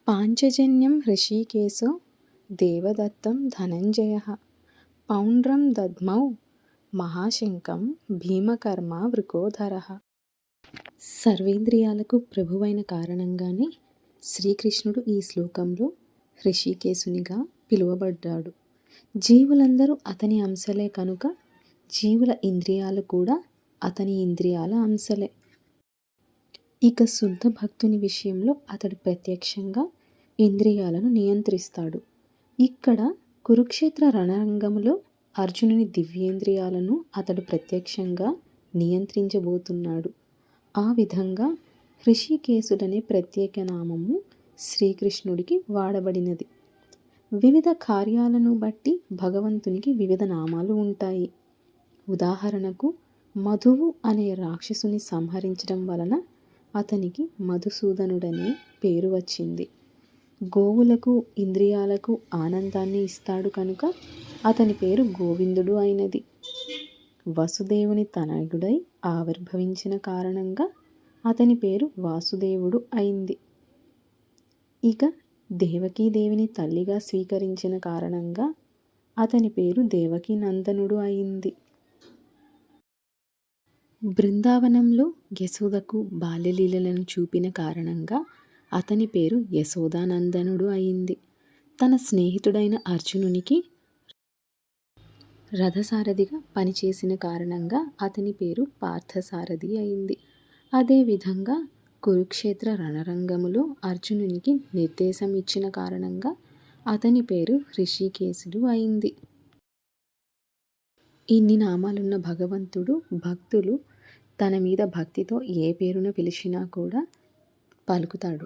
పాంచజన్యం హృషీకేశో దేవదత్తం ధనంజయః పౌండ్రం దద్మౌ మహాశంఖం భీమకర్మ వృకోధరః. సర్వేంద్రియాలకు ప్రభువైన కారణంగానే శ్రీకృష్ణుడు ఈ శ్లోకంలో హృషీకేశునిగా పిలువబడ్డాడు. జీవులందరూ అతని అంశలే కనుక జీవుల ఇంద్రియాలు కూడా అతని ఇంద్రియాల అంశలే. ఇక శుద్ధ భక్తుని విషయంలో అతడు ప్రత్యక్షంగా ఇంద్రియాలను నియంత్రిస్తాడు. ఇక్కడ కురుక్షేత్ర రణరంగంలో అర్జునుని దివ్యేంద్రియాలను అతడు ప్రత్యక్షంగా నియంత్రించబోతున్నాడు. ఆ విధంగా హృషీకేశుడనే ప్రత్యేక నామము శ్రీకృష్ణుడికి వాడబడినది. వివిధ కార్యాలను బట్టి భగవంతునికి వివిధ నామాలు ఉంటాయి. ఉదాహరణకు మధువు అనే రాక్షసుని సంహరించడం వలన అతనికి మధుసూదనుడనే పేరు వచ్చింది. గోవులకు ఇంద్రియాలకు ఆనందాన్ని ఇస్తాడు కనుక అతని పేరు గోవిందుడు అయినది. వసుదేవుని తనయుడై ఆవిర్భవించిన కారణంగా అతని పేరు వాసుదేవుడు అయింది. ఇక దేవకీదేవిని తల్లిగా స్వీకరించిన కారణంగా అతని పేరు దేవకీ నందనుడు అయింది. బృందావనంలో యశోదకు బాల్యలీలలను చూపిన కారణంగా అతని పేరు యశోదానందనుడు అయింది. తన స్నేహితుడైన అర్జునునికి రథసారథిగా పనిచేసిన కారణంగా అతని పేరు పార్థసారథి అయింది. అదేవిధంగా కురుక్షేత్ర రణరంగములో అర్జునునికి నిర్దేశం ఇచ్చిన కారణంగా అతని పేరు హృషీకేశుడు అయింది. ఇన్ని నామాలున్న భగవంతుడు భక్తులు తన మీద భక్తితో ఏ పేరున పిలిచినా కూడా పలుకుతాడు.